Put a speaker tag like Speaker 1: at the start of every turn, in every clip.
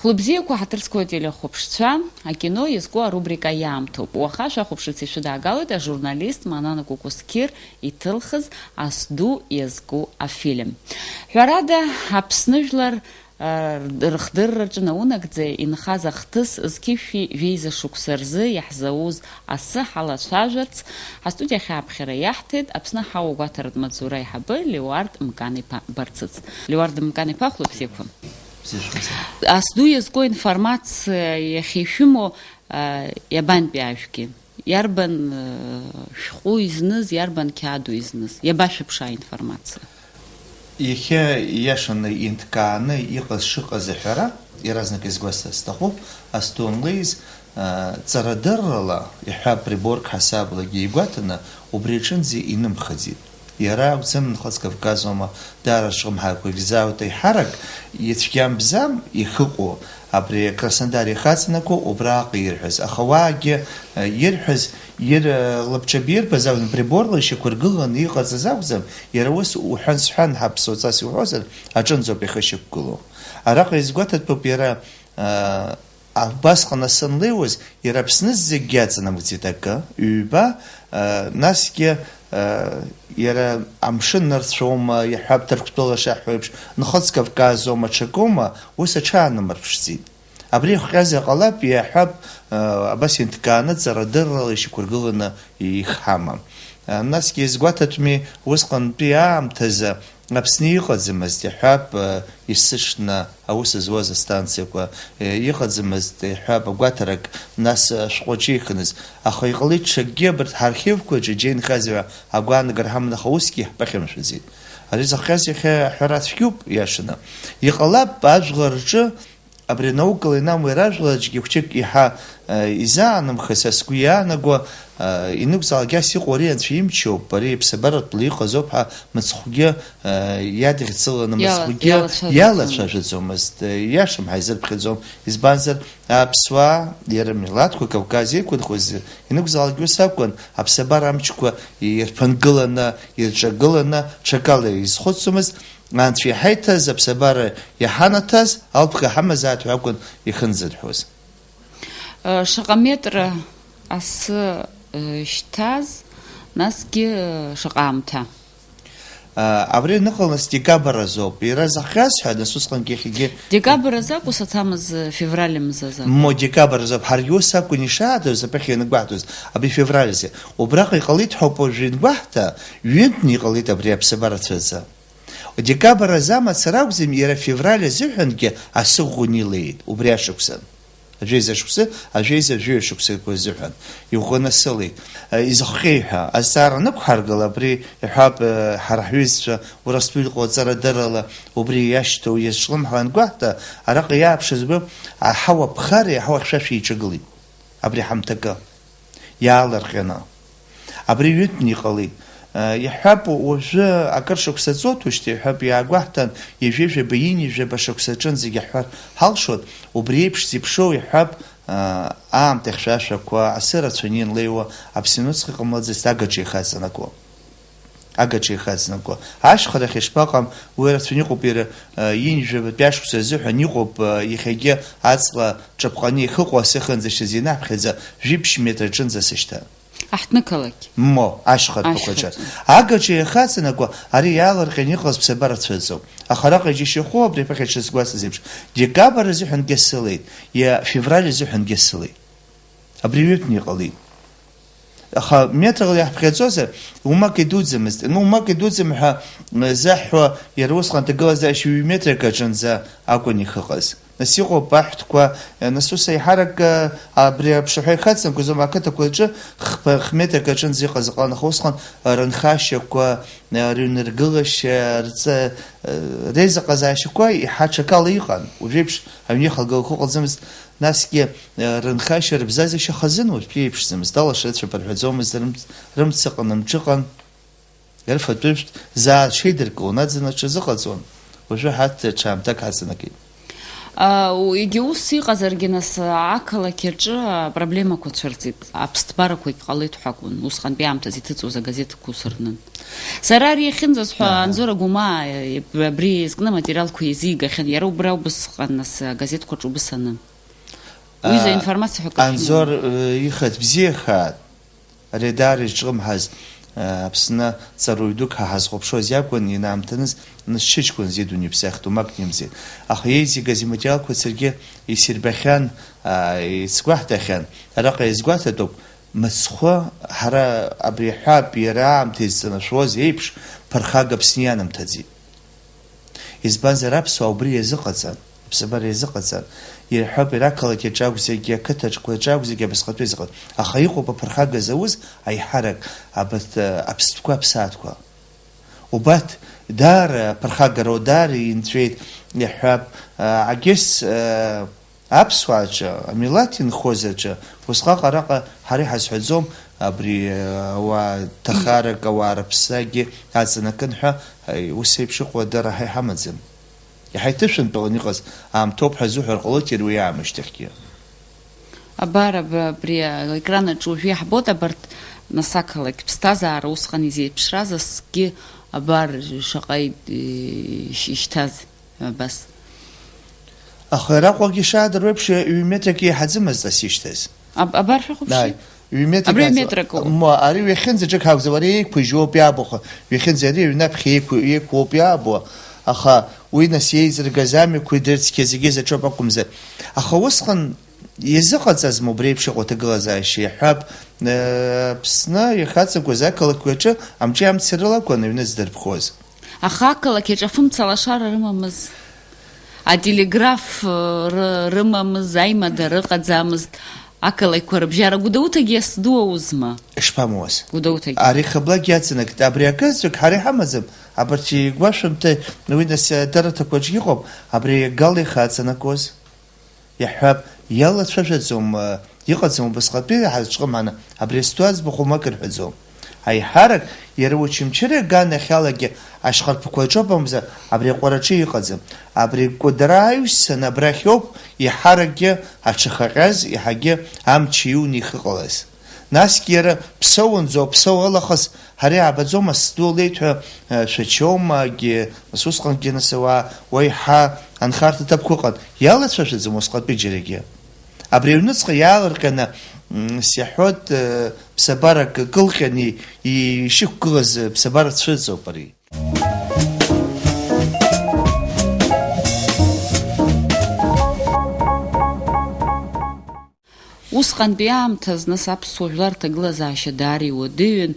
Speaker 1: Хлыбзиақәа ҳаҭырцқәа телехәаԥшцәа, акино иазку арубрика иаамҭоуп. Уаха шәахәаԥшырц ишәыдаагалоит ажурналист Манана Кукускир иҭылхыз ас ду иазку афильм. Ҳәарада, Аԥсны жәлар рыхдырраҿы наунагӡа инхаз ахҭыс зқьышәи жәеиза шықәса рзы иаҳзауз асы ҳалацәажәарц ҳастудиа хьааԥхьара иаҳҭеит Аԥсны ҳауагәаҭаратә маҵзура аиҳабы Леуард Мкан-иԥа Барцыц. Леуард Мкан-иԥа, хәлыбзиақәа. Асду иазку информациа иахьишәымоу иабантәи ажәгьы? Иарбан шәҟәы изныз, иарбан қьааду изныз? Иабашәыԥша аинформациа?
Speaker 2: Иахьа иашаны инҭкааны иҟаз шыҟаз аҳәара, иаразнак изгәасҭарц сҭахуп, асту анлеиз ҵарадыррала иҳәа приборк ҳасаблагьы игәаҭаны убри аҿынӡа инымхаӡеит. Иара акәӡам нхац Кавказоума даара шҟымҳақәа икзаауеит аиҳарак ицәгьам бзам ихыҟоу абри Краснодар ихаҵанакуа убраҟа ирҳәаз. Аха уаагьы ирҳәаз лабҿаби ирбаз акәын приборла ишьақәыргыланы иҟаҵаз акәӡам, иара ус уҳәан-сҳәан ҳаԥсуаҵас иуҳәозар аҿынӡоуп ихы ишьақәгылоу. Араҟа изгәаҭатәуп иара абасҟан асы анлеиуаз, иара Аԥсны зегьы аҵанамыгӡеит акы, ҩба, насгьы иара амшын нарцәоума, иҳәап Ҭырқәтәыла шаҳҳәоеиԥш, нхац Кавказоума, ҽакоума, ус аҽаанамырԥшӡеит. Абри ихҟьазар ҟалап, иаҳәап абас инҭкааны ҵарадыррала ишьақәыргыланы ихҳама. Насгьы изгәаҭатәми усҟантәи аамҭазы Аԥсны иҟаӡамызт, иҳәап исышны аус зуаз астанциақәа иҟаӡамызт, иҳәап агәаҭарак нас шәҟәаҿы ихыныз. Аха иҟалеит ҽакгьы абарҭ ҳархивқәаҿы џьеинхазара агәаанагара ҳаманы, аха усгьы иаҳԥыхьамшәаӡеит. Ари зыхҟьаз иахьа аҳәара цәгьуп иашаны. Иҟалап ажәлар рҿы абри наукала инамуа ражәлараҿгьы хәҷык иаҳа изаанымхаз сгәы иаанаго инықәзаалак ас иҟоу ари анцәа имчоуп, ари ԥсабаратәла иҟазоуп ҳәа мыцхәгьы иадихцыланы мыцхәгьы иалацәажәаӡомызт. Иашам ҳаизырԥхьаӡом, избанзар аԥсуаа иара милаҭқәа Кавказ иқәынхоз инықәзаалак ус акәын, аԥсабара амчқәа ирԥынгыланы, ирҿагыланы ҽакала изхәыцуамызт. Анцәа иҳаиҭаз аԥсабара иҳанаҭаз алԥха ҳамазаат ҳәа акәын ихынзырҳәоз.
Speaker 1: Шаҟа метр асы шьҭаз, насгьы шаҟа аамҭа?
Speaker 2: Абри ныҟалаз декабр азоуп. Иара захҟьаз ҳәа нас усҟангьы иахьагьы
Speaker 1: декабр азы акәу саҭамыз февраль мзы азы?
Speaker 2: Мо декабр азоуп. Ҳаргьы ус акәын ишаадоз аԥахь иангәаҳҭоз, абри февраль азы. Убраҟа иҟалеит ҳәоуп уажәы иангәаҳҭа, ҩынтәны иҟалеит абри аԥсабара цәаӡа. Декабр азы амацара акәзым, иара февраль азыҳәангьы асы ӷәӷәаны илеит, убри ашықәсан. Ажәеиза шықәсы, ажәеиза жәаҩа шықәсақәа азыҳәан иӷәӷәаны сылеит. Изыхҟьеи ҳәа азҵаара анықәҳаргыла, абри иҳәап ҳара ҳҩызцәа Урыстәыла иҟоу аҵарадыррала убри иашьҭоу иазҿлымҳауа ангәаҳҭа, араҟа иааԥшыз аҳауа ԥхареи аҳауа хьшәашәа иҿагылеит. Абри ҳамҭакы иаалырҟьаны. Абри ҩынтәны иҟалеит. Иҳәап уажәы акыр шықәса ҵоҭушьҭа, иҳәап иаагәаҳҭан ижәижәаба инижәаба шықәсаҿын зегьы аҳәар ҳалшот, убри еиԥш зеиԥшоу иҳәап аамҭа хьшәашәақәа асы рацәаны инлеиуа Аԥсны усҟа иҟамлаӡазт агаҿа ихаҵанакуа. Агаҿа ихаҵанакуа. Ашьхарахь ишԥаҟам, уи рацәаны иҟоуп иара инижәабатәи ашықәса азыҳәан иҟоуп иахьагьы аҵла ҿаԥҟаны ихыҟоу асы ихынӡашьаз инаҳԥхьаӡа 2 метр аҿынӡа сышьҭа.
Speaker 1: Аҳҭнықалақь?
Speaker 2: Мо, ашьхарҭақәаҿы. Агаҿа ихаҵанакуа ари иаалырҟьаны иҟаз ԥсабара цәаӡоуп. Аха араҟа џьашьахәы абри аԥахь ишазгәасҭаз еиԥш, декабр азыҳәангьы сылеит, февраль азыҳәангьы сылеит. Абри ҩынтәны иҟалеит. Аха метрала иаҳԥхьаӡозар, умак идуӡамызт. Умак идуӡам ҳәа заҳҳәа иара усҟан ҭагылазаашьа 2 метрак аҿынӡа акәын ихыҟаз. Нас иҟоуп аҳәҭқәа, нас ус аиҳарак абри аԥшаҳәа ихаҵанакуаз ақыҭақәа рҿы метрак аҿынӡа иҟаз ыҟан, аха усҟан рынхашьақәа, рыҩныргылашьа, реизыҟазаашьақәа иаҳа ҽакала иҟан. Уажәеиԥш аҩны ихалгалақәа ыҟаӡамызт, насгьы рынхашьа рыбзазашьа хазын уажәтәи еиԥшӡамызт, алашара рацәа рҳәаӡомызт, рымц ыҟан, амҿыҟан, рыфатәыжәтә заа шеидыркылон, аӡын аҽазыҟаҵон. Уажәы ҳаҭ ҽаамҭак ҳаҵанакит.
Speaker 1: ويجيوس يقزرجي ناس عقلة كيرجع проблема كوتشرتيت أبستبارة كوي قليت حكون وسخن بيعم تزيتت وزا جازيت كوسرنن سراري خنزس حو أنزور جماعة بريز كنا ماتيريال كويزيجا خن يرو براو بس خن ناس جازيت كوتشو بسنن وإذا إنفورماسيا حكوا
Speaker 2: أنزور يخد بزيخات رداري جرم هز بسنا صارويدوك هازغوب شو زيابكون ينامتنز نشيشكون زيدوني بساختو ماكنيم زيد أخيزي غازي ماتيريال كوتسرجي يصير بخان يسقوح تخان رقا يسقوح تدوب مسخو هرا أبريحاب يرام تيزنا شو زيبش برخاقة بسنيانم تزي إزبان زراب سوابري يزقتسان بسبر يزقتسان يحب يراكل كيجاوز يجي كتج كيجاوز يجي بس قطوي زقت أخيقو ببرخاقة زوز أي حرك أبستكوا بساتكوا وبات دار برخاقة رو دار ينتريد يحب عجس أبسواج ميلاتين خوزج وسقاق رقة هري حزحزوم أبري وتخارق وعربساجي هذا كنحة وسيب شق ودار هاي حمزم يحيتفشن بغنيقص عم توب حزوح القلوت يروي عمش تحكي
Speaker 1: أبارة بري إكرانا تشوف فيها حبوطة برت نساكلك بستازار وسخني زي بشرازس كي أبار شقايد يشتاز بس
Speaker 2: أخيراق وقي شادر ويبش يوميتك يحزم الزاسيشتاز
Speaker 1: أبار في خبشي
Speaker 2: أبري متركو ما أري ويخنز جك هاوز وريك بيجو بيابوخ ويخنز أري ونبخيك يكو بيابو أخا وين سيز رجزامي كودرت كيزيجيز تشوبكم زي أخا وسخن يزقت زاز مبريب شغو تجلازاي شيء حب بسنا يخاتس جوزاك لكوتش أم جام تسيرلا كون ينزل بخوز
Speaker 1: أخاك لك يجفم تلاشار رممز التلغراف رممز زي ما درقت زامز أكل يكورب جارا قدوتا جيس دو وزما
Speaker 2: إيش باموس
Speaker 1: قدوتا
Speaker 2: أري خبلا جاتنك تابريا كزك هاري حمزم أبرتي قواشم ت نوينس درتك وجيقوب أبري قالي خاتنكوز يحب يلا تفشزم يقزم بس قبل حاجة معنا أبري استواز بخو ما كرحزم هاي حرك يروي شمشري قالنا خالق أشخر بكوجوبهم ز أبري قرشي يقزم أبري قدرايوس سنة بريحوب يحرق هالشخرز يحاجي هم تشيوني خلاص ناس كيرا بسوون زو بسو الله خص هري عبزو مستوليت شتشوم جي مسوسقن جينا سوا ويحا أنخارت تبكوقن يلا تفشل زي مسقط بيجريجي أبري نسق يالر كنا سيحوت بسبارك كلخني يشوف كغز بسبارك تفشل بري
Speaker 1: وسخن بيام تزنس أبسولار تجلزا شداري ودين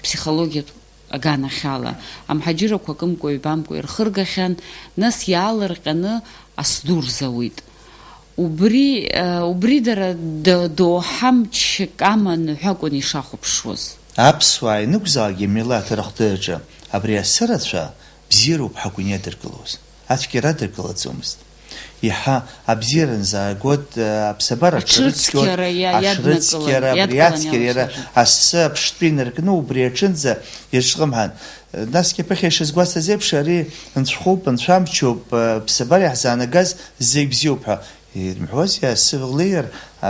Speaker 1: психология أجانا خاله أم حجرة كوكم كوي بام كوي الخرجة خان ناس يعلر قنا أصدور زويد وبري در دو حمش كمان حقوني شاخو بشوز
Speaker 2: أبسواي نقزاجي ميلات رخترجة أبري السرد شا بزيرو بحقوني دركلوز أتفكر دركلوز زومست يها أبزيرن زاغود بسبارة
Speaker 1: أشرتسكيرا
Speaker 2: برياتسكيرا أسب شتبين ركنو برياتشنزا يشغمهن ناس كيبخي شزغواس زيب شاري نتخوب نتفهمشوب بسبارة حزانة غاز زي بزيوبها المحوز يا سيفغلير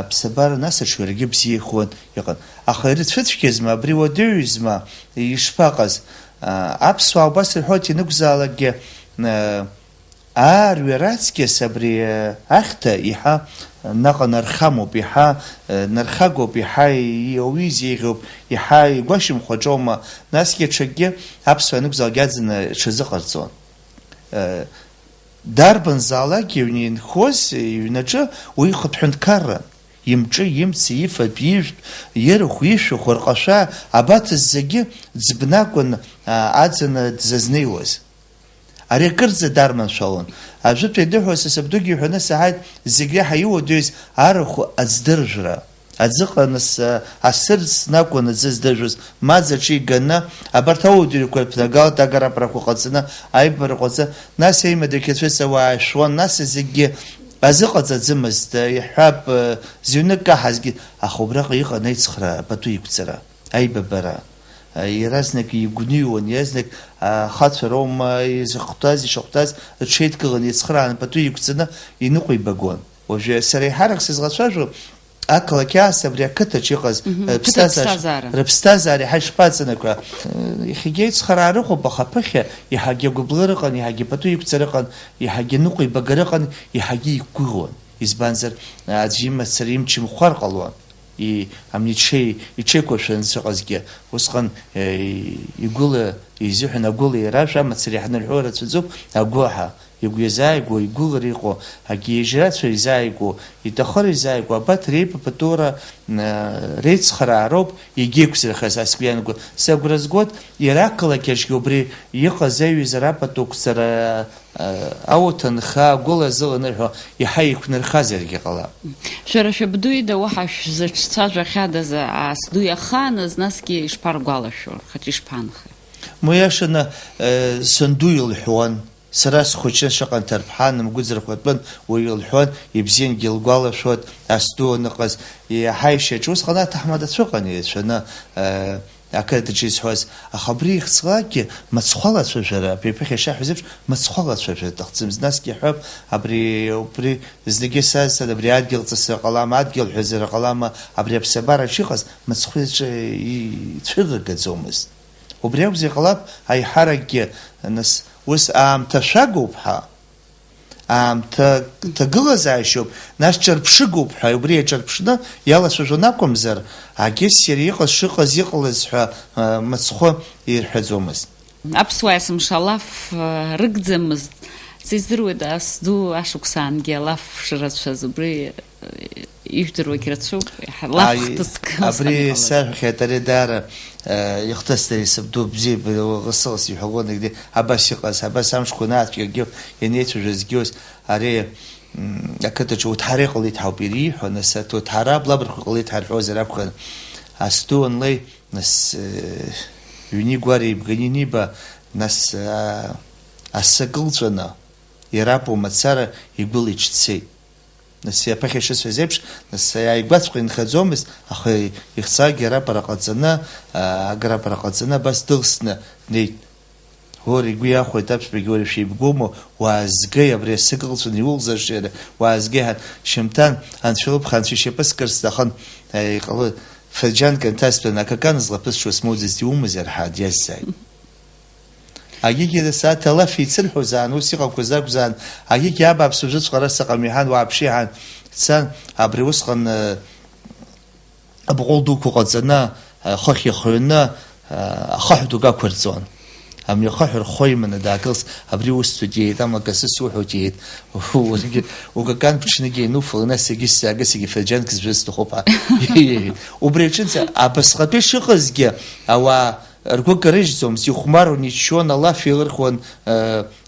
Speaker 2: بسبارة ناس شورجي بزيخون يقن أخيرت فتفكيزما بريوديزما يشباقز أبسوا بس الحوتي نقزالك ويراتسكي سبري أختا إيحا نقا نرخمو بيحا نرخقو بيحا يويزيغو إيحا يقوشم خوجوما ناسكي تشجي أبسوا نقزال جازن شزقرزون داربن زالاك يونين خوز يونجا ويخد حند كارن يمجي يمسي يفبيش يرخ يشو خرقشا أبات الزجي زبناكون عادزن تززنيوز أري كرز دارمن شالون أجبت يدوه سبدوجي هنا ساعات زجي حيو دوز أرخو أزدرجرا أزق نس أسرس ناكون أزدرجز ما زشي جنا أبرتاو ديرو كل بتنقال تجارة بركو قصنا أي برقصة ناس هي مدركة سوا شوان ناس زجي أزق زمست يحب زينك حزقي أخبرك يقا نيتسخرا بتوي بتسرا أي ببرا иаразнак игәныҩуан, иаразнак ахацәа роума изыхәҭаз, ишахәҭаз рҽеидкыланы иацхрааны пату иқәҵаны иныҟәибагон. Уажәы сара еиҳарак сызлацәажәо ақалақь аасҭа абри ақыҭаҿ иҟаз рыԥсҭазаара иаҳа ишԥаҵанакуа. Иахьагьы аицхыраа рыҟоуп, аха ԥыхьа иаҳагьы агәыблыр ыҟан, иаҳагьы пату иқәҵар ыҟан, иаҳагьы ныҟәибагар ыҟан, иаҳагьы иқәгәыӷуан. Избанзар аӡәы имацара имчымхәар ҟалуан. Амни иҽеиқәыршәаны зыҟазгьы усҟан игәыла изыҳәан агәыла иара амацара иаҳнарҳәо рацәаӡоуп, агәаҳа игәы иазааигәо, игәылара иҟоу, агьежьрацәа изааигәо, иҭахыр изааигәо, абарҭ реибабатура реицхыраа роуп егьеиқәзырхаз сгәы иаанаго. Сыгәра згоит, иара ақалақьаҿгьы убри иҟаз аҩызара апатуқәҵара ауаҭан хаа агәыла зыланырҳәо иаҳа иқәнырхазаргьы ҟалап.
Speaker 1: Шәара шәабду ида уаҳа шәзыҿцәажәахьадаз асду иахааныз, насгьы ишԥаргәалашәо, рхаҿы ишԥаанхеи?
Speaker 2: Муиашаны санду илҳәуан. Сара схәыҷны шаҟа ҭарԥҳан мгәыӡырхәатәын уи илҳәон, ибзиангьы илгәалашәоит, асду аныҟаз иаҳа ишьаҿ усҟан аҭаҳмада цәыҟан иацәаны ақыҭаҿ изҳәоз. Аха абри ихьӡҟагьы мыцхәалацәажәара, аԥеиԥыхьа ишаҳәоз еиԥш мыцхәалацәажәара аҭахӡамызт. Насгьы иҳәоп, абри зегьы сазҵан, абри адгьыл ҵысра ҟалама, адгьыл ҳәазара ҟалама, абри аԥсабараҿ иҟаз мыцхәаҿы ицәыргаӡомызт. Убри акәзар иҟалап, аиҳаракгьы нас ус аамҭа шәагоуп ҳәа, аамҭа ҭагылазаашьоуп, нас ҿырԥшыгоуп ҳәа, убри аҿырԥшны иалацәажәон акәымзар, агьессиара иҟаз шыҟаз иҟалаз ҳәа мыцхәы ирҳәаӡомызт.
Speaker 1: Аԥсуаа есымша алаф рыгӡамызт. Сиздыруеит асду ашықәсаангьы алаф шырацәаз, убри ижәдыруагь рацәоуп, лаф хҭыск.
Speaker 2: Абри саҳәахьеит ари даара ихҭысдара сабду бзиа ҟасылас иҳәалон, абас иҟаз, абас амшқәа наацәгьагьы ианеицәажәазгьы ари ақыҭаҿы уҭҳара иҟалеит ҳауп ириҳәо, нас уҭҳара блабрақәа иҟалеит ҳарҳәозар акәхон. Асду анлеи, нас ҩни гәара ибганы иниба, нас асы кылҵәаны ирапу мацара игәыла иҽцеит. Нас аԥахьа ишысҳәаз еиԥш, нас ааигәаҵәҟьа инхаӡомызт, аха ихцаагьы арапара ҟаҵаны, аграпара ҟаҵаны абас дылсны днеит. Ор игәы иахәеит аԥшәмагьы уара шәеибгоума, уаазгеи абри асы кылҵәаны иулзаршьара, уаазгеи шьымҭан анцәа анцәа ишьапы скырсҭахын, иҟалоит фырџьанк нҭасҭәаны акакан злаԥысшьо смоуӡазт иумазар ҳәа диазҵааит. Агьигьы сааҭ алаф ицырҳәозаан, ус иҟақәаз акәзаан, агьигьы абааԥсы бжыҵәҟьара сыҟам иҳан, уааԥшьы иҳан, дцан, абри усҟан абӷәыл дуқәа ҟаҵаны, хыхь ихҩаны, ахаҳә дук ақәырҵон. Амни ахаҳә рхәы иманы даакылс, абри усҭоит иеит, амакасы суҳәоит иеит, укакан ԥҽнагьы иануфало, нас егьы фырџьанк збжьыц сҭахуп ҳәа иеиҳәеит. Убри аҿынӡа абасҟатәи шыҟазгьы ауаа ргәы карыжьӡомызт, ихәмаруан, иччон, алаф еилырхуан,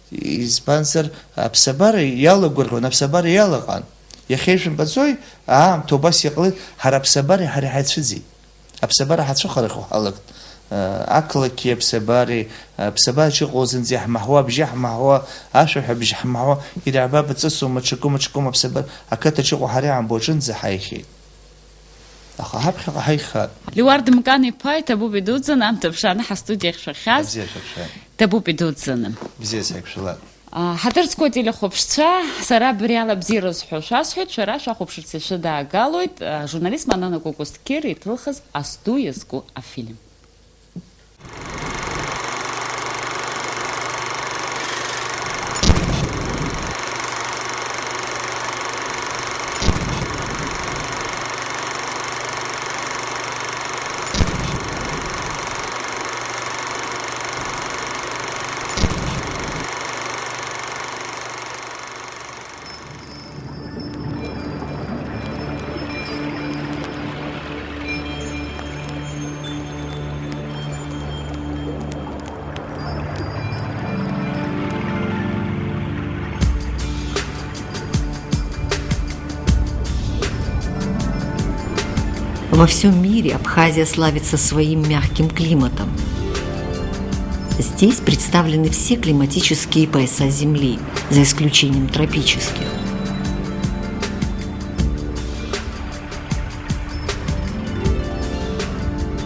Speaker 2: избанзар аԥсабара иалагәырӷьон, аԥсабара иалаҟан. Иахьа ишәымбаӡои, аамҭа убас иҟалеит, ҳара аԥсабареи ҳара ҳаицәыӡит. Аԥсабара ҳацәыхарахо ҳалагт. Ақалақьи аԥсабареи, аԥсабараҿы иҟоу зынӡа иаҳмаҳуа, абжьы ҳмаҳуа, ашәаҳәа абжьы ҳмаҳуа, ираабаба ҵысума, ҽакума аԥсабара, ақыҭаҿы иҟоу ҳара иаамбо аҿынӡа ҳаихьеит. Аха ҳаԥхьаҟа ҳаихат.
Speaker 1: Леуард Мкан-иԥа, Ҭабуп идуӡӡан, амҭаԥшаны ҳастудиахь шәахьаз. Ҭабуп идуӡӡан.
Speaker 2: Бзиа саиқәшәалат.
Speaker 1: Ҳаҭырцқәоит илахәаԥшцәа, сара абри ала бзиара зҳәо шәасҳәеит, шәара шәахәаԥшырц ишәыдаагалоит. Журналист Манана Кокосткер иҭылхыз асду иазку афильм.
Speaker 3: Во всем мире Абхазия славится своим мягким климатом. Здесь представлены все климатические пояса Земли, за исключением тропических.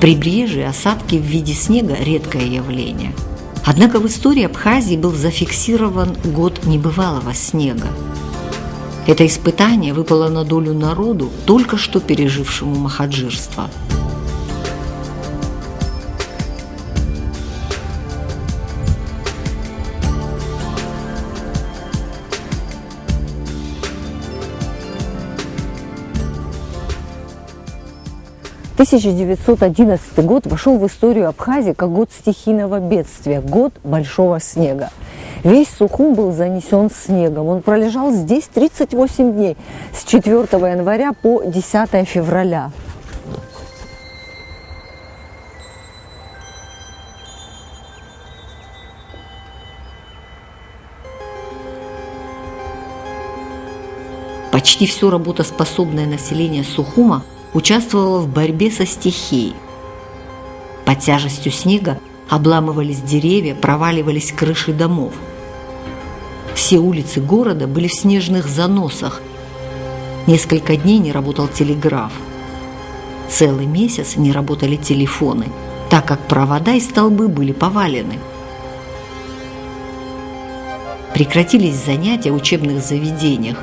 Speaker 3: прибрежье осадки в виде снега – редкое явление. Однако в истории Абхазии был зафиксирован год небывалого снега. Это испытание выпало на долю народу, только что пережившему махаджирство.
Speaker 4: В 1911 год вошел в историю Абхазии как год стихийного бедствия, год большого снега. Весь Сухум был занесен снегом. Он пролежал здесь 38 дней, с 4 января по 10 февраля.
Speaker 3: Почти все работоспособное население Сухума участвовала в борьбе со стихией. Под тяжестью снега обламывались деревья, проваливались крыши домов. Все улицы города были в снежных заносах. Несколько дней не работал телеграф. Целый месяц не работали телефоны, так как провода и столбы были повалены. Прекратились занятия в учебных заведениях.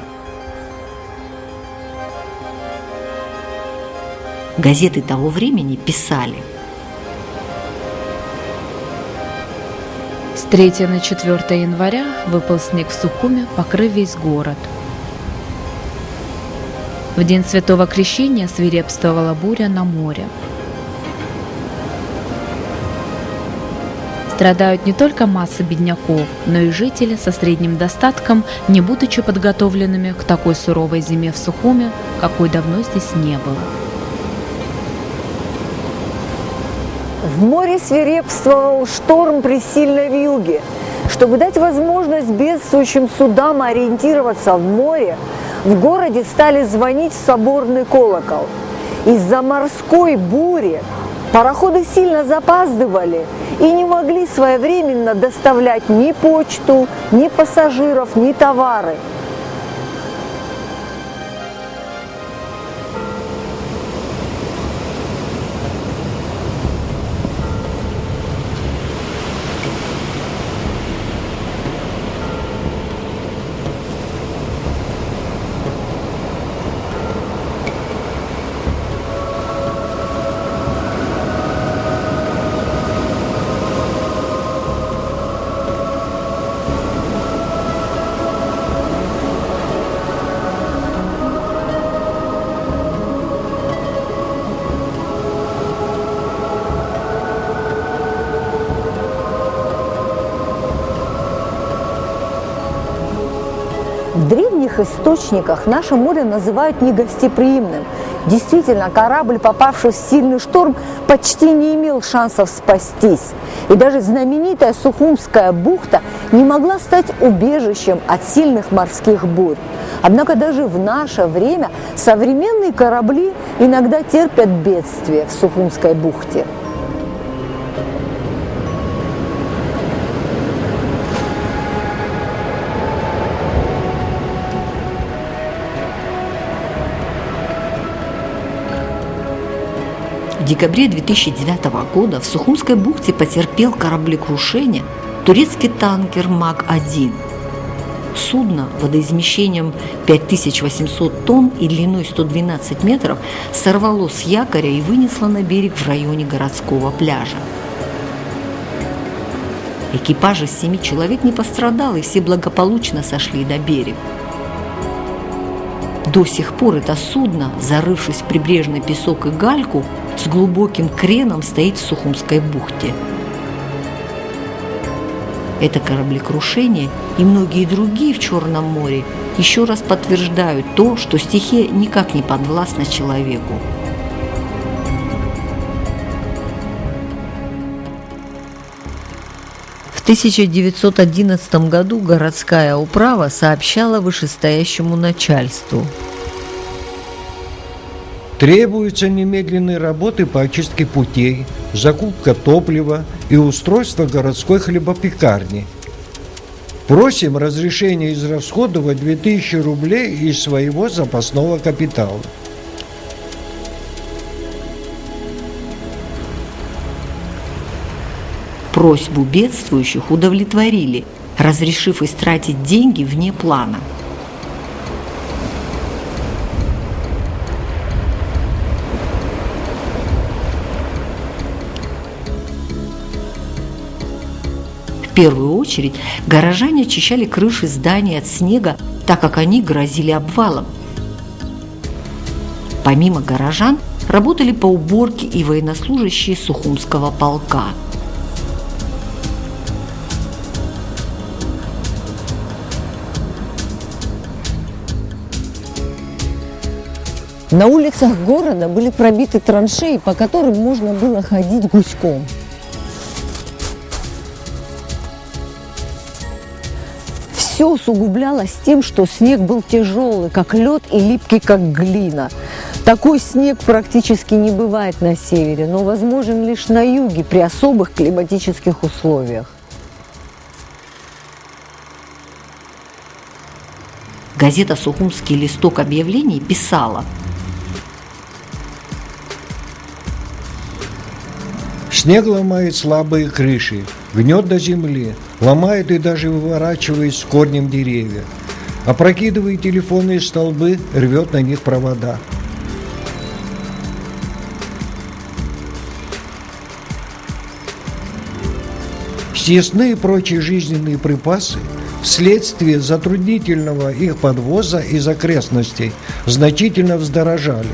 Speaker 3: Газеты того времени писали:
Speaker 5: с 3 на 4 января выпал снег в Сухуме, покрыв весь город. В день Святого Крещения свирепствовала буря на море. Страдают не только масса бедняков, но и жители со средним достатком, не будучи подготовленными к такой суровой зиме в Сухуме, какой давно здесь не было.
Speaker 4: В море свирепствовал шторм при сильной вьюге. Чтобы дать возможность бедствующим судам ориентироваться в море, в городе стали звонить в соборный колокол. Из-за морской бури пароходы сильно запаздывали и не могли своевременно доставлять ни почту, ни пассажиров, ни товары. В древних источниках наше море называют негостеприимным. Действительно, корабль, попавший в сильный шторм, почти не имел шансов спастись. И даже знаменитая Сухумская бухта не могла стать убежищем от сильных морских бурь. Однако даже в наше время современные корабли иногда терпят бедствие в Сухумской бухте.
Speaker 3: В декабре 2009 года в Сухумской бухте потерпел кораблекрушение турецкий танкер МАК-1. Судно водоизмещением 5800 тонн и длиной 112 метров сорвало с якоря и вынесло на берег в районе городского пляжа. Экипаж из 7 человек не пострадал, и все благополучно сошли на берег. До сих пор это судно, зарывшись в прибрежный песок и гальку, с глубоким креном стоит в Сухумской бухте. Это кораблекрушение и многие другие в Черном море еще раз подтверждают то, что стихия никак не подвластна человеку. В 1911 году городская управа сообщала вышестоящему начальству:
Speaker 6: требуются немедленные работы по очистке путей, закупка топлива и устройство городской хлебопекарни. Просим разрешения израсходовать 2000 рублей из своего запасного капитала.
Speaker 3: Просьбу бедствующих удовлетворили, разрешив истратить деньги вне плана. В первую очередь горожане очищали крыши зданий от снега, так как они грозили обвалом. Помимо горожан работали по уборке и военнослужащие Сухумского полка.
Speaker 4: На улицах города были пробиты траншеи, по которым можно было ходить гуськом. Все усугублялось тем, что снег был тяжелый, как лед, и липкий, как глина. Такой снег практически не бывает на севере, но возможен лишь на юге при особых климатических условиях.
Speaker 3: Газета «Сухумский листок объявлений» писала:
Speaker 6: Снег ломает слабые крыши, гнет до земли, ломает и даже выворачивает с корнем деревья, опрокидывает телефонные столбы, рвет на них провода. Съестные и прочие жизненные припасы вследствие затруднительного их подвоза из окрестностей значительно вздорожали.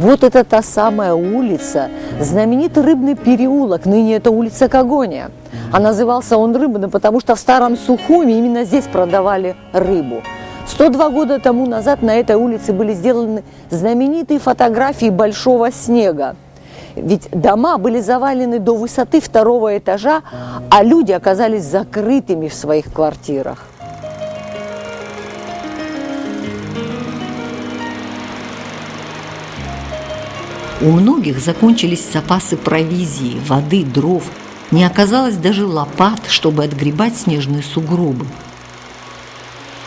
Speaker 4: Вот это та самая улица, знаменитый рыбный переулок, ныне это улица Когония. А назывался он рыбным, потому что в старом Сухуме именно здесь продавали рыбу. 102 года тому назад на этой улице были сделаны знаменитые фотографии большого снега. Ведь дома были завалены до высоты 2-го этажа, а люди оказались закрытыми в своих квартирах.
Speaker 3: У многих закончились запасы провизии, воды, дров. Не оказалось даже лопат, чтобы отгребать снежные сугробы.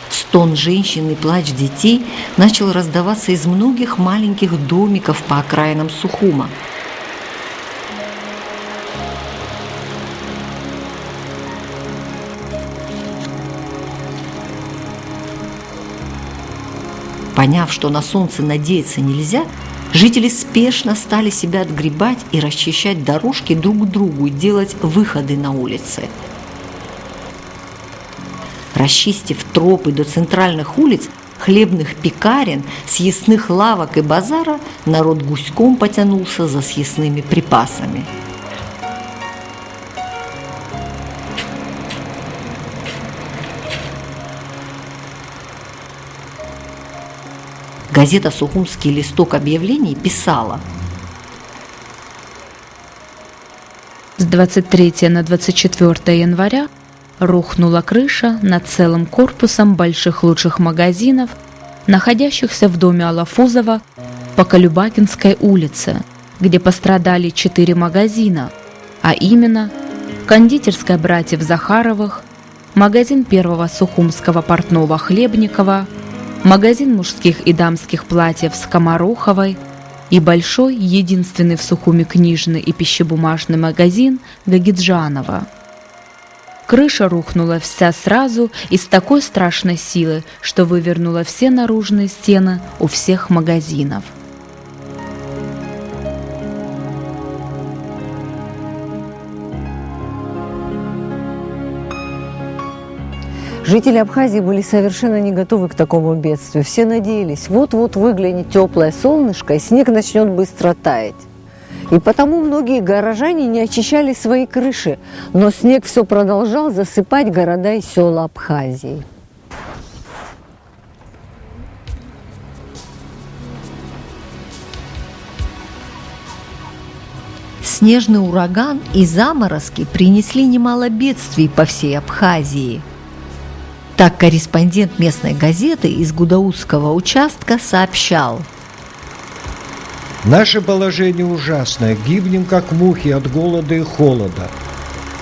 Speaker 3: Стон женщин и плач детей начал раздаваться из многих маленьких домиков по окраинам Сухума. Поняв, что на солнце надеяться нельзя, жители спешно стали себя отгребать и расчищать дорожки друг к другу и делать выходы на улицы. Расчистив тропы до центральных улиц, хлебных пекарен, съестных лавок и базара, народ гуськом потянулся за съестными припасами. Газета «Сухумский листок объявлений» писала:
Speaker 5: С 23 на 24 января рухнула крыша над целым корпусом больших лучших магазинов, находящихся в доме Алафузова по Колюбакинской улице, где пострадали 4 магазина, а именно кондитерская братьев Захаровых, магазин первого сухумского портного Хлебникова, магазин мужских и дамских платьев Скомороховой и большой, единственный в Сухуме книжный и пищебумажный магазин Гагиджанова. Крыша рухнула вся сразу и с такой страшной силой, что вывернула все наружные стены у всех магазинов.
Speaker 4: Жители Абхазии были совершенно не готовы к такому бедствию. Все надеялись, вот-вот выглянет теплое солнышко, и снег начнет быстро таять. И потому многие горожане не очищали свои крыши, но снег все продолжал засыпать города и села Абхазии.
Speaker 3: Снежный ураган и заморозки принесли немало бедствий по всей Абхазии. Так корреспондент местной газеты из Гудаутского участка сообщал:
Speaker 6: «Наше положение ужасное, гибнем как мухи от голода и холода.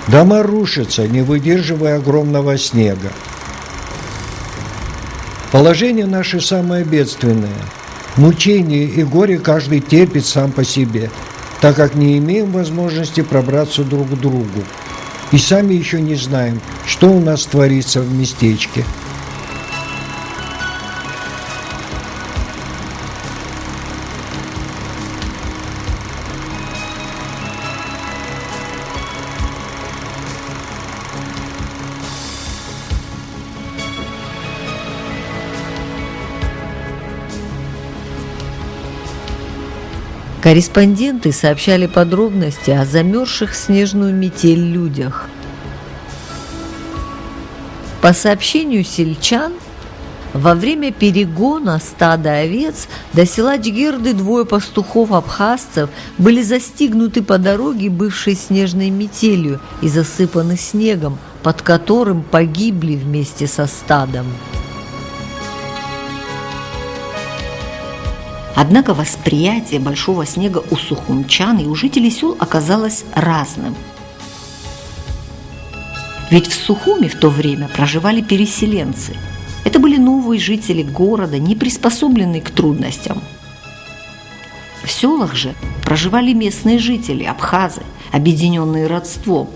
Speaker 6: Дома рушатся, не выдерживая огромного снега. Положение наше самое бедственное. Мучение и горе каждый терпит сам по себе, так как не имеем возможности пробраться друг к другу. И сами еще не знаем, что у нас творится в местечке».
Speaker 3: Корреспонденты сообщали подробности о замерзших в снежную метель людях. По сообщению сельчан, во время перегона стада овец до села Джгирды двое пастухов-абхазцев были застигнуты по дороге, бывшей снежной метелью, и засыпаны снегом, под которым погибли вместе со стадом. Однако восприятие большого снега у сухумчан и у жителей сел оказалось разным. Ведь в Сухуме в то время проживали переселенцы. Это были новые жители города, не приспособленные к трудностям. В селах же проживали местные жители, абхазы, объединенные родством.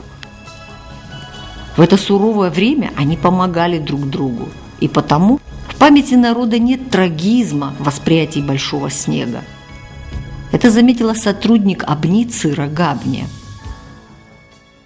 Speaker 3: В это суровое время они помогали друг другу, и потому в памяти народа нет трагизма восприятия большого снега. Это заметила сотрудник Абницира Габня.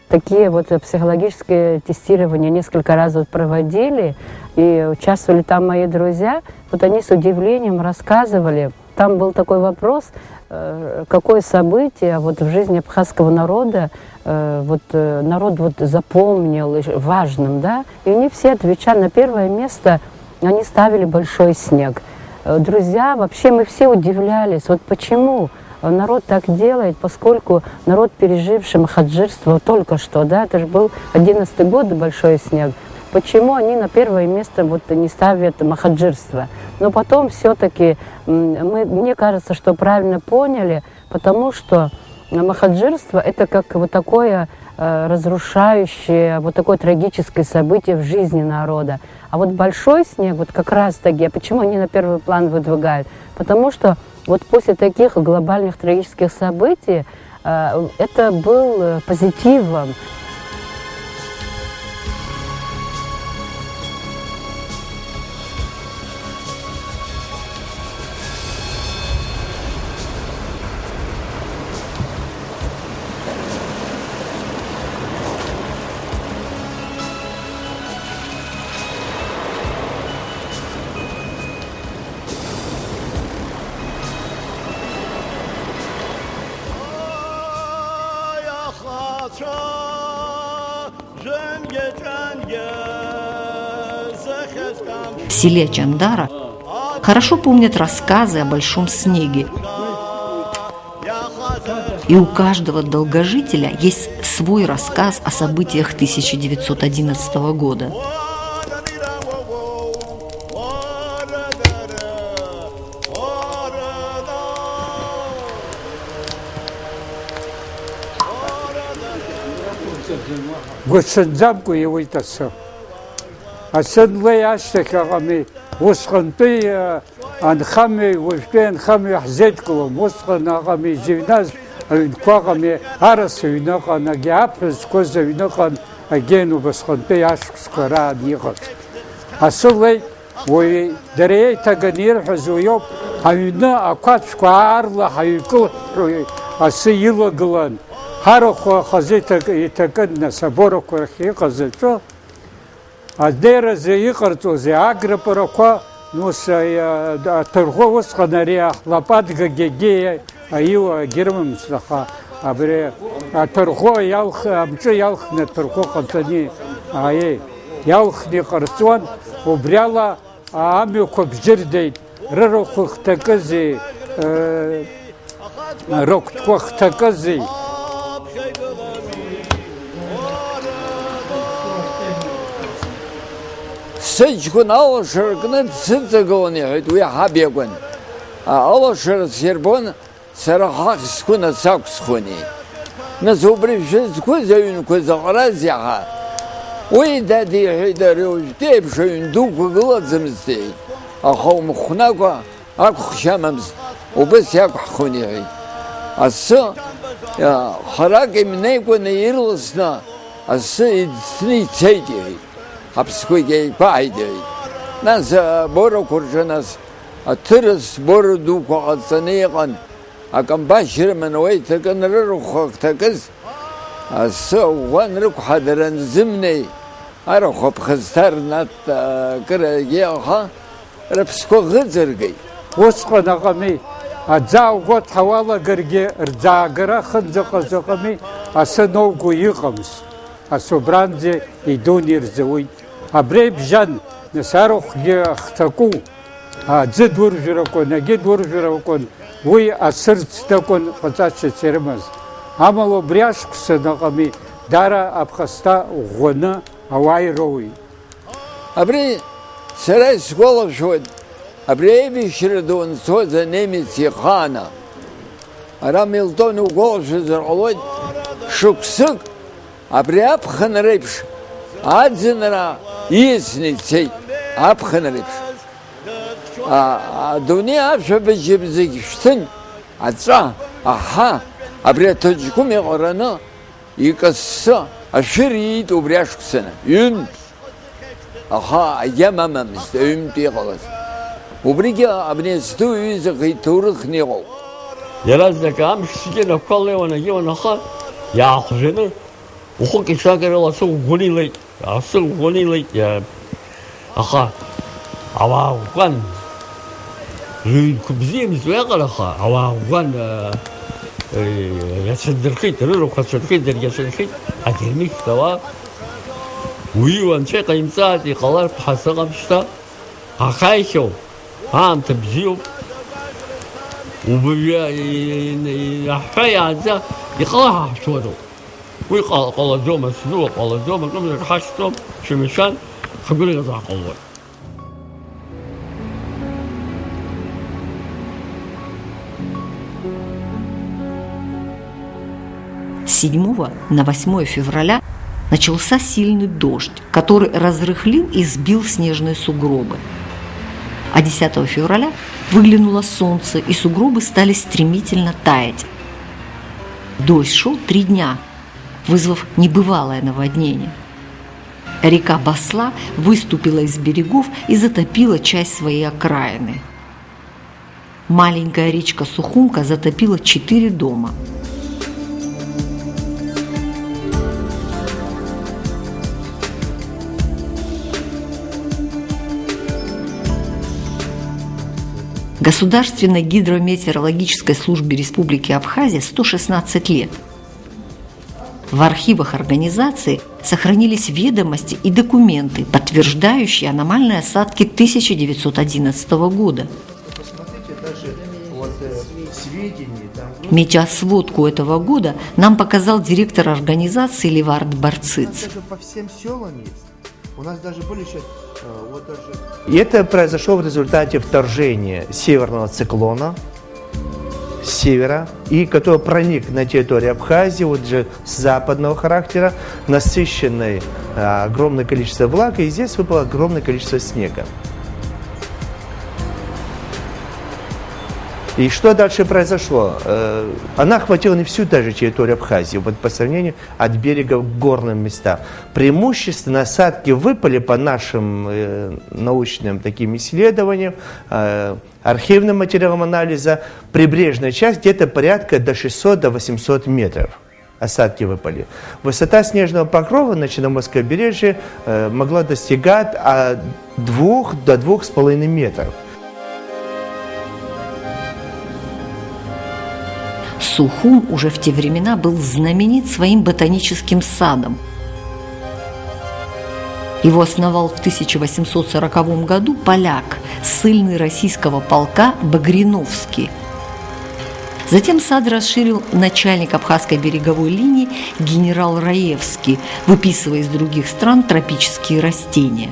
Speaker 7: Такие вот психологические тестирования несколько раз вот проводили, и участвовали там мои друзья. Вот они с удивлением рассказывали. Там был такой вопрос, какое событие вот в жизни абхазского народа народ вот запомнил важным, да? И они все отвечали, на первое место они ставили большой снег. Друзья, вообще мы все удивлялись, вот почему народ так делает, поскольку народ, переживший махаджирство только что, да, это же был 11-й год, большой снег, почему они на первое место вот не ставят махаджирство? Но потом все-таки, мне кажется, что правильно поняли, потому что махаджирство это как вот такое разрушающее, вот такое трагическое событие в жизни народа. А вот большой снег, вот как раз таки, почему они на первый план выдвигают? Потому что вот после таких глобальных трагических событий это был позитивом.
Speaker 3: В селе Чандара хорошо помнят рассказы о большом снеге. И у каждого долгожителя есть свой рассказ о событиях 1911 года.
Speaker 8: Госензамку его итасо. А седле яштеками восхантуя анхами вожден хами хзеткуло восханагами живназ инквагами арасуинаха нагиапрес козавинаха агену восхантуя яшкскара нихот. А седле ой дарей таганир хазуйоб айна акватскварла хайкул асило глан. Харохо хазета итакан соборохо хихазето. А дера заихарцу за агропороко, ну с торгового сханария лопатка гегея, а его герман слаха, а бре торго ялх, амче ялх на торго хантани, а ялх не харцон, убряла, а амю кобжирдей, рарохух такази, роктхух такази.
Speaker 9: Сычкун алашыркны цыцыгылын ехет, уя хабегун. Алашыр сербон сарахак скуна саксхуни. Насубрив шизку заюн кузаграз яха. Уй дади хидариуш тепшуин дуку гладзамстей. Ахаум хунагва акхшамамс. Убыс якхуни. Асы харак имнейкун ирлсна. Асы идсни цейди. Апскуйгей пайди. Нас боро куржанас. Атырыс боро дуку ацанейган. Акамбашир мануэй такан рырухак такыз. Асы уан рык хадаран зимней. Арахоп хыстар нат кырагеха. Рапско гызыргей.
Speaker 8: Осқанағами, адзауға тауала гірге рзаагыра хынзықы-зықыми асы новгу иғымыз. Асы бранзе идун ирзуит. Абрей бжан насарухге ахтаку. Дзы дур жиракон, аги дур жиракон. Уй асыр цитакон қыцачы цереміз. Амало бряшқысы нағами дара абхаста ғыны авай роуи.
Speaker 9: Абрей сарай сколов шуд. Абрей бишредун соза немец ехана. Арамилтон уголши заролой шуксык. Абрей абхан рейпш. Адзинара исни цей абхан рейпш. Дуни абша бежибзигштын. Адза, аха. Абрей тоджкуми орана. Икасса аширит убряшксана. Юн. Аха, ямамамыз, өмтей қалас. Убриге абнесту үйзі ғитурық не қол.
Speaker 10: Яраздак амшсиген аққалы ванаги ванаха, яқжыны, ұқы кешагерала сұл ғунилайт, асыл ғунилайт, аха, авағуған, күбземіз уяғараха, авағуған, ясындырқит, рұру қасырқит, дәргесырқит, әдермек тава, уйуан чай қаймсаат, иқалар пасығамшта, ақайшау, أنت بزيو وبيحيى عزا يقاها شوادو ويقال قال دوما سنوق قال دوما قبل الحشتم شمشان خبري غزا قوي.
Speaker 3: С 7 на 8 февраля начался сильный дождь, который разрыхлил и сбил снежные сугробы. А 10 февраля выглянуло солнце, и сугробы стали стремительно таять. Дождь шел 3 дня, вызвав небывалое наводнение. Река Басла выступила из берегов и затопила часть своей окраины. Маленькая речка Сухумка затопила 4 дома. Государственной гидрометеорологической службе Республики Абхазия 116 лет. В архивах организации сохранились ведомости и документы, подтверждающие аномальные осадки 1911 года. Метеосводку этого года нам показал директор организации Левард Барциц.
Speaker 2: У нас даже были сейчас... Это произошло в результате вторжения северного циклона с севера, и который проник на территорию Абхазии, вот же с западного характера, насыщенной огромное количество влаги, и здесь выпало огромное количество снега. И что дальше произошло? Она охватила не всю даже территорию Абхазии, вот по сравнению от берега к горным местам. Преимущественно осадки выпали по нашим научным таким исследованиям, архивным материалам анализа. Прибрежная часть где-то порядка до 600-800 метров. Осадки выпали. Высота снежного покрова на Черноморском побережье могла достигать от 2 до 2,5 метров.
Speaker 3: Сухум уже в те времена был знаменит своим ботаническим садом. Его основал в 1840 году поляк, ссыльный российского полка Багриновский. Затем сад расширил начальник Абхазской береговой линии генерал Раевский, выписывая из других стран тропические растения.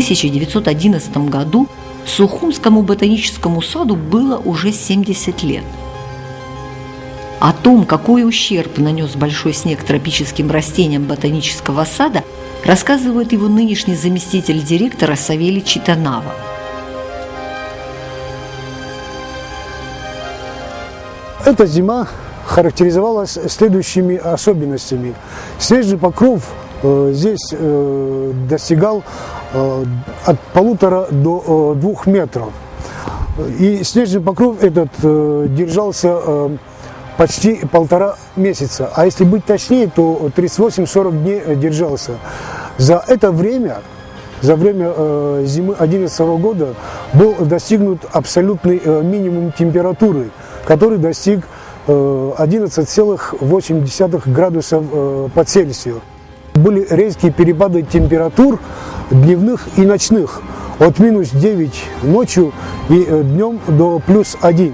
Speaker 3: 1911 году Сухумскому ботаническому саду было уже 70 лет. О том, какой ущерб нанес большой снег тропическим растениям ботанического сада, рассказывает его нынешний заместитель директора Савелий Читанава.
Speaker 11: Эта зима характеризовалась следующими особенностями. Снежный покров здесь достигал от 1,5 до 2 метров. И снежный покров этот держался почти 1,5 месяца. А если быть точнее, то 38-40 дней держался. За это время, за время зимы 2011 года, был достигнут абсолютный минимум температуры, который достиг 11,8 градусов по Цельсию. Были резкие перепады температур дневных и ночных, от минус 9 ночью и днем до плюс 1.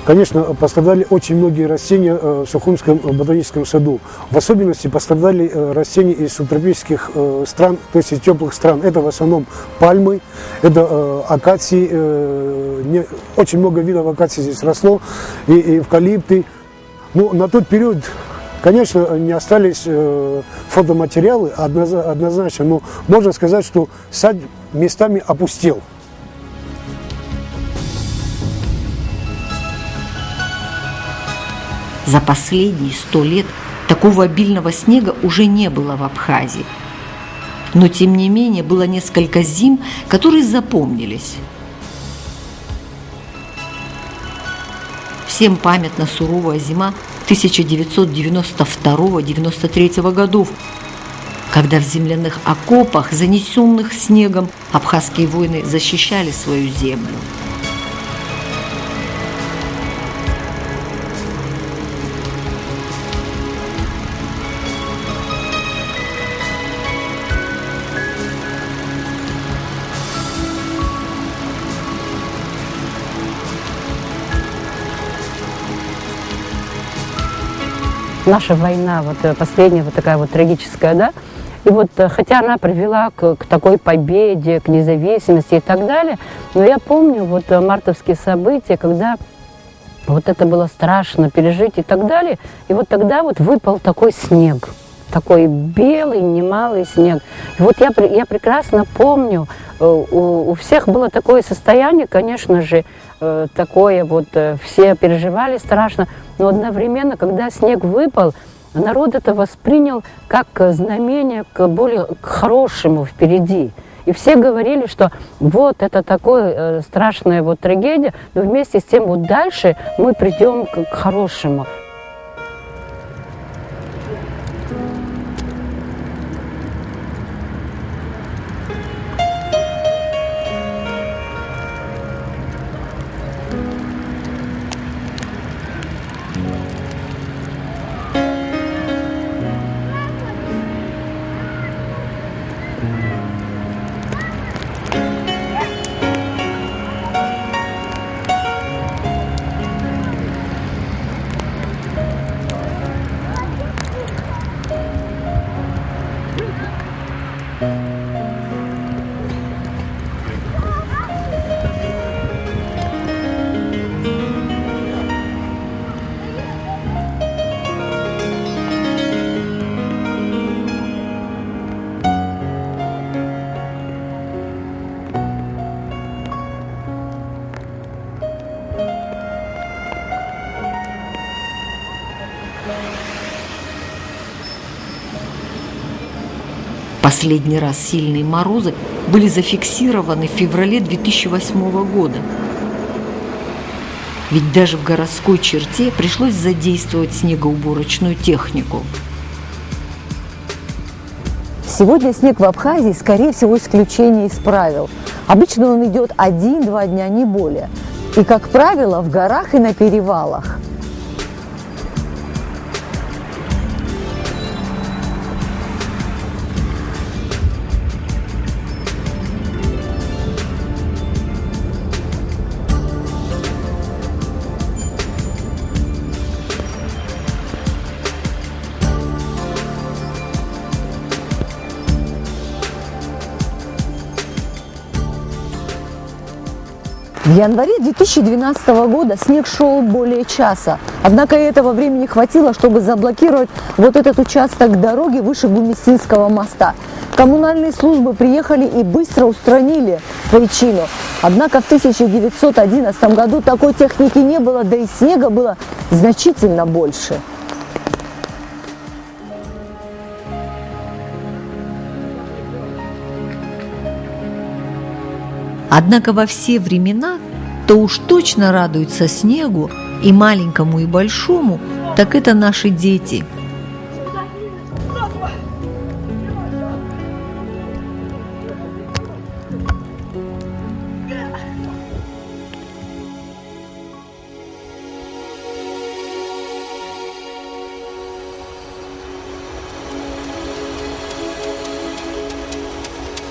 Speaker 11: Конечно, пострадали очень многие растения в Сухумском ботаническом саду. В особенности пострадали растения из субтропических стран, то есть из теплых стран. Это в основном пальмы, это акации, очень много видов акаций здесь росло, и эвкалипты. Ну, на тот период, конечно, не остались фотоматериалы однозначно, но можно сказать, что сад местами опустел.
Speaker 3: За последние 100 лет такого обильного снега уже не было в Абхазии. Но, тем не менее, было несколько зим, которые запомнились. Всем памятна суровая зима 1992-93 годов, когда в земляных окопах, занесенных снегом, абхазские воины защищали свою землю.
Speaker 7: Наша война, вот последняя, вот такая вот трагическая, да, и вот хотя она привела к такой победе, к независимости и так далее, но я помню вот мартовские события, когда вот это было страшно пережить и так далее, и вот тогда вот выпал такой снег, такой белый, немалый снег. И вот я прекрасно помню, у всех было такое состояние, конечно же, такое вот, все переживали страшно, но одновременно, когда снег выпал, народ это воспринял как знамение к хорошему впереди. И все говорили, что вот это такая страшная вот трагедия, но вместе с тем вот дальше мы придем к хорошему.
Speaker 3: Последний раз сильные морозы были зафиксированы в феврале 2008 года. Ведь даже в городской черте пришлось задействовать снегоуборочную технику.
Speaker 4: Сегодня снег в Абхазии, скорее всего, исключение из правил. Обычно он идет 1-2 дня, не более. И, как правило, в горах и на перевалах. В январе 2012 года снег шел более часа. Однако этого времени хватило, чтобы заблокировать вот этот участок дороги выше Гумистинского моста. Коммунальные службы приехали и быстро устранили причину. Однако в 1911 году такой техники не было, да и снега было значительно больше.
Speaker 3: Однако во все времена, то уж точно радуются снегу и маленькому, и большому, так это наши дети.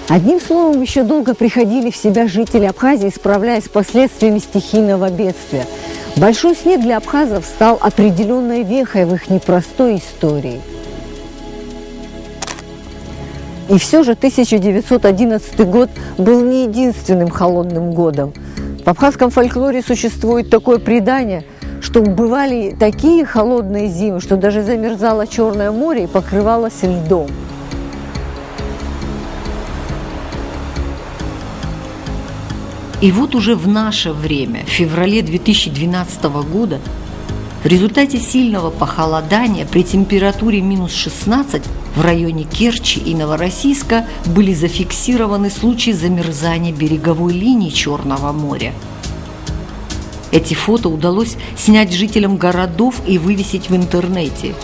Speaker 4: Одним словом, еще долго приходили в себя жители Абхазии, справляясь с последствиями стихийного бедствия. Большой снег для абхазов стал определенной вехой в их непростой истории. И все же 1911 год был не единственным холодным годом. В абхазском фольклоре существует такое предание, что бывали такие холодные зимы, что даже замерзало Черное море и покрывалось льдом.
Speaker 3: И вот уже в наше время, в феврале 2012 года, в результате сильного похолодания при температуре минус 16 в районе Керчи и Новороссийска были зафиксированы случаи замерзания береговой линии Черного моря. Эти фото удалось снять жителям городов и вывесить в интернете.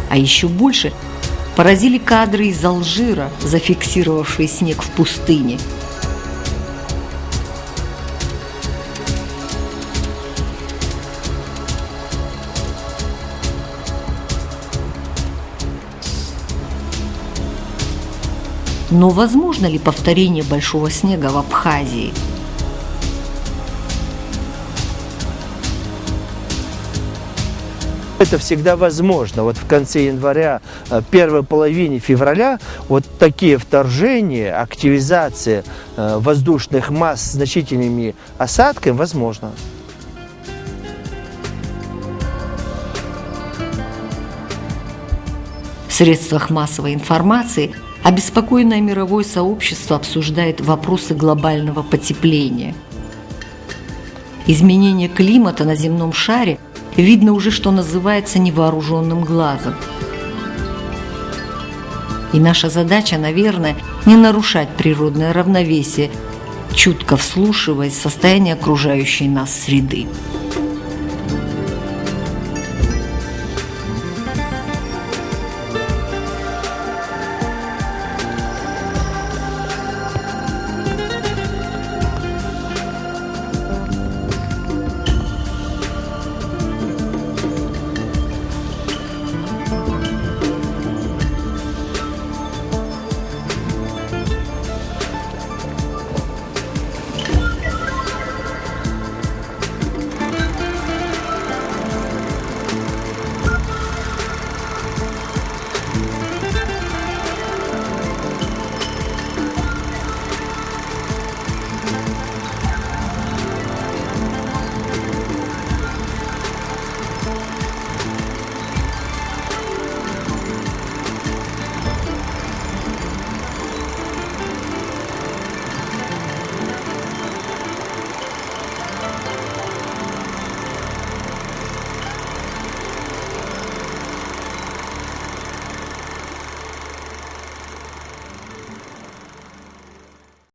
Speaker 3: А еще больше поразили кадры из Алжира, зафиксировавшие снег в пустыне. Но возможно ли повторение большого снега в Абхазии?
Speaker 2: Это всегда возможно. Вот в конце января, первой половине февраля вот такие вторжения, активизация воздушных масс с значительными осадками возможно.
Speaker 3: В средствах массовой информации обеспокоенное мировое сообщество обсуждает вопросы глобального потепления. Изменение климата на земном шаре видно уже, что называется, невооруженным глазом. И наша задача, наверное, не нарушать природное равновесие, чутко вслушиваясь в состояние окружающей нас среды.